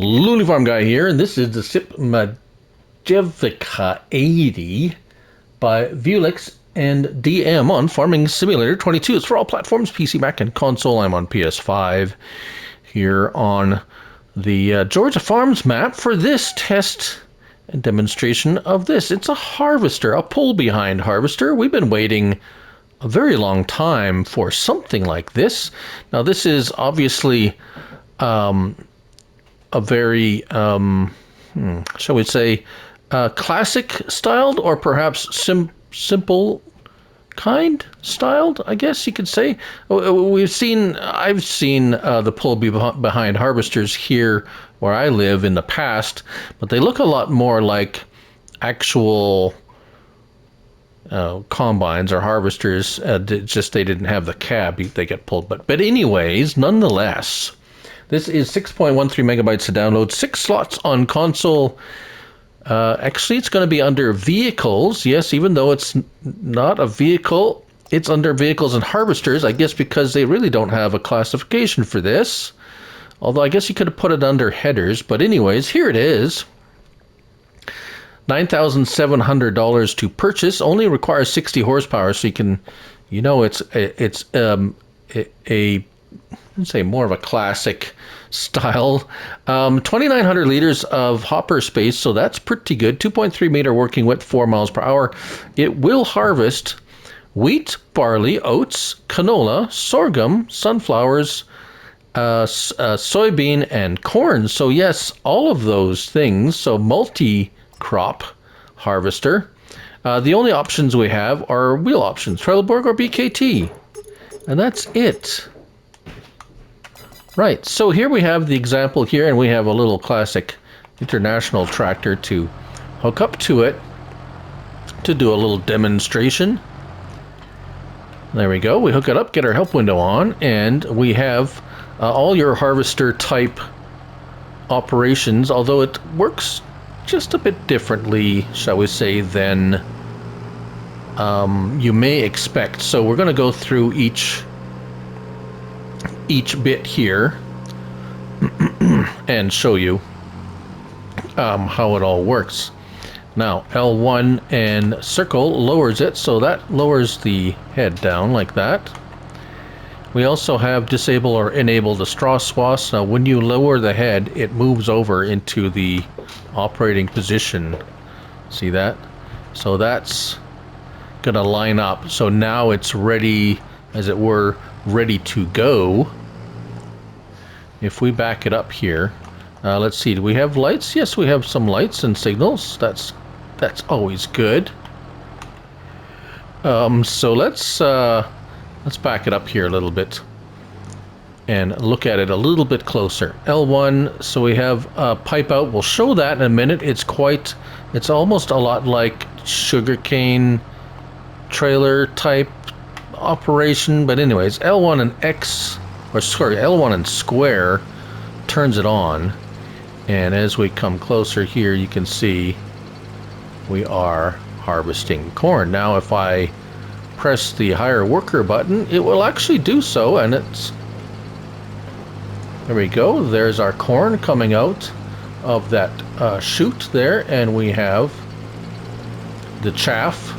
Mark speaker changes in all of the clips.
Speaker 1: Looney Farm Guy here, and this is the SIP Majevica 80 by VuleX and DM on Farming Simulator 22. It's for all platforms, PC, Mac, and console. I'm on PS5 here on the Georgia Farms map for this test and demonstration of this. It's a harvester, a pull-behind harvester. We've been waiting a very long time for something like this. Now, this is obviously a very, shall we say, classic styled, or perhaps simple kind styled, I guess you could say. I've seen the pull behind harvesters here where I live in the past, but they look a lot more like actual combines or harvesters. Just they didn't have the cab; they get pulled. But anyways, nonetheless, this is 6.13 megabytes to download, 6 slots on console. Actually, it's going to be under vehicles. Yes, even though it's not a vehicle, it's under vehicles and harvesters, I guess, because they really don't have a classification for this. Although I guess you could have put it under headers. But anyways, here it is. $9,700 to purchase. Only requires 60 horsepower, so you can, it's I'd say more of a classic style. 2,900 liters of hopper space, so that's pretty good. 2.3 meter working width, 4 miles per hour. It will harvest wheat, barley, oats, canola, sorghum, sunflowers, soybean, and corn. So yes, all of those things. So multi-crop harvester. The only options we have are wheel options, Trelleborg or BKT. And that's it. Right, so here we have the example here, and we have a little classic international tractor to hook up to it to do a little demonstration. There we go, we hook it up, get our help window on, and we have all your harvester type operations, although it works just a bit differently, shall we say, than you may expect. So we're going to go through each bit here and show you how it all works. Now, L1 and circle lowers it, so that lowers the head down like that. We also have disable or enable the straw swaths. Now, when you lower the head, it moves over into the operating position. See that? So that's gonna line up. So now it's ready, as it were, ready to go. If we back it up here, let's see, do we have lights? Yes, we have some lights and signals. That's always good. So let's back it up here a little bit and look at it a little bit closer. L1, so we have pipe out. We'll show that in a minute. It's almost a lot like sugarcane trailer type operation, but anyways, L1 and L1 and square turns it on, and as we come closer here, you can see we are harvesting corn. Now, if I press the higher worker button, it will actually do so, and there we go. There's our corn coming out of that chute there, and we have the chaff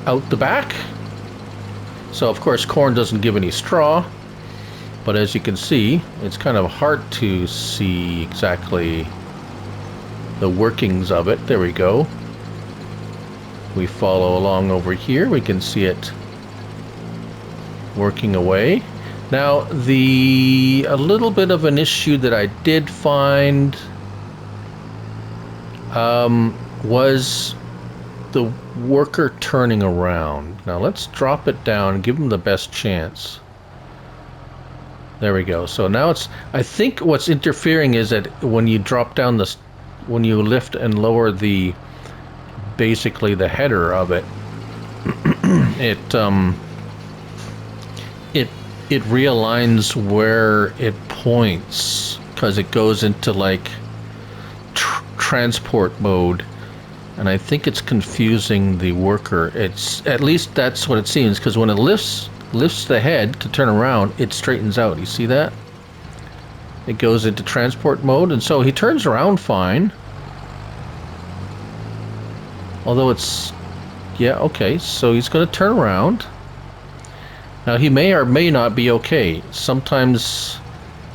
Speaker 1: out the back. So of course corn doesn't give any straw, but as you can see, it's kind of hard to see exactly the workings of it. There we go. We follow along over here, we can see it working away. Now, a little bit of an issue that I did find was the worker turning around. Now let's drop it down and give him the best chance. There we go. So now I think what's interfering is that when you drop down when you lift and lower basically the header of it, it realigns where it points, because it goes into like transport mode. And I think it's confusing the worker. At least that's what it seems, because when it lifts the head to turn around, it straightens out. You see that? it goes into transport mode, and so he turns around fine. Although it's, yeah, okay, so he's going to turn around. Now he may or may not be okay. Sometimes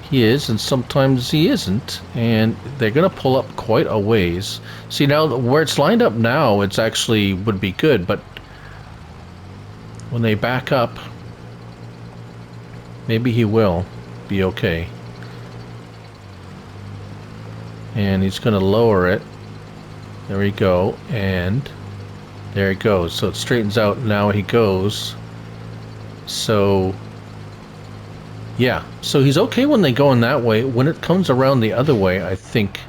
Speaker 1: he is, and sometimes he isn't, and they're going to pull up quite a ways. See, now where it's lined up now, it's actually would be good, but when they back up, maybe he will be okay. And he's going to lower it. There we go, and there it goes. So it straightens out, and now he goes. So yeah, so he's okay when they go in that way. When it comes around the other way, I think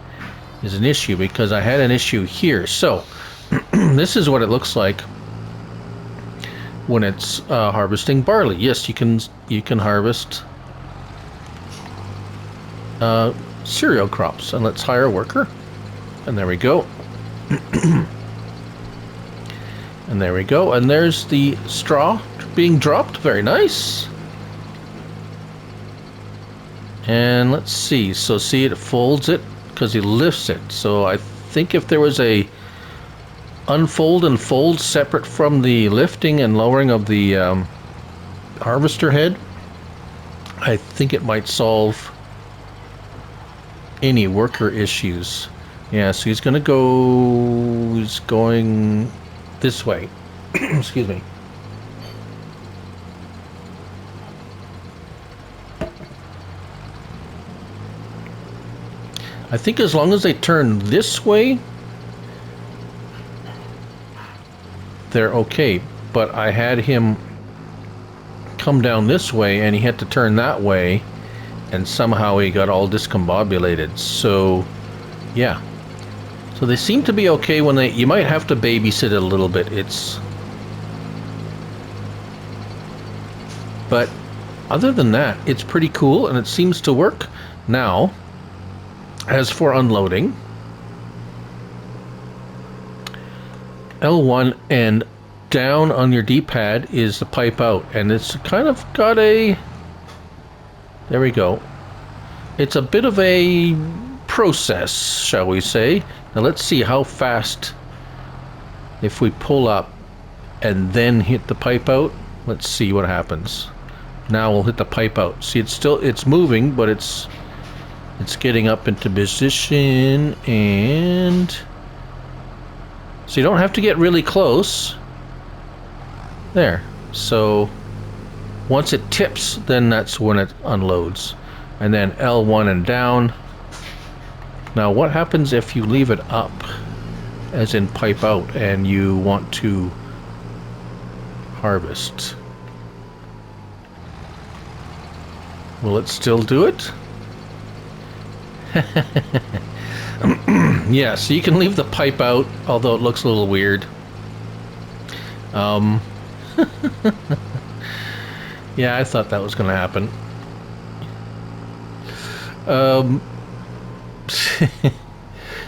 Speaker 1: is an issue, because I had an issue here. So this is what it looks like when it's harvesting barley. Yes, you can harvest cereal crops. And let's hire a worker. And there we go. And there we go. And there's the straw being dropped. Very nice. And let's see. So see, it folds it because he lifts it. So I think if there was a unfold and fold separate from the lifting and lowering of the harvester head, I think it might solve any worker issues. Yeah, so he's going to go, he's going this way. Excuse me. I think as long as they turn this way, they're okay. But I had him come down this way, and he had to turn that way, and somehow he got all discombobulated. So, yeah. So they seem to be okay when they... You might have to babysit it a little bit. But other than that, it's pretty cool, and it seems to work. Now, as for unloading, L1 and down on your D-pad is the pipe out, and it's kind of got a... There we go. It's a bit of a process, shall we say. Now let's see how fast, if we pull up and then hit the pipe out. Let's see what happens. Now we'll hit the pipe out. See, it's moving, but it's getting up into position, and so you don't have to get really close. There. So once it tips, then that's when it unloads. And then L1 and down. Now what happens if you leave it up, as in pipe out, and you want to harvest? Will it still do it? Yeah, so you can leave the pipe out, although it looks a little weird. Yeah, I thought that was going to happen.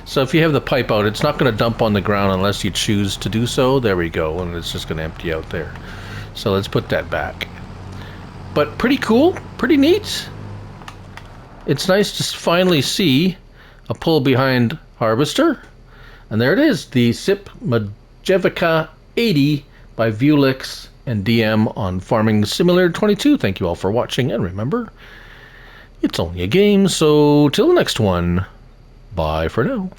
Speaker 1: So if you have the pipe out, it's not going to dump on the ground unless you choose to do so. There we go, and it's just going to empty out there. So let's put that back. But pretty cool, pretty neat. It's nice to finally see a pull behind harvester. And there it is, the SIP Majevica 80 by VuleX and DM on Farming Simulator 22. Thank you all for watching, and remember, it's only a game, so till the next one, bye for now.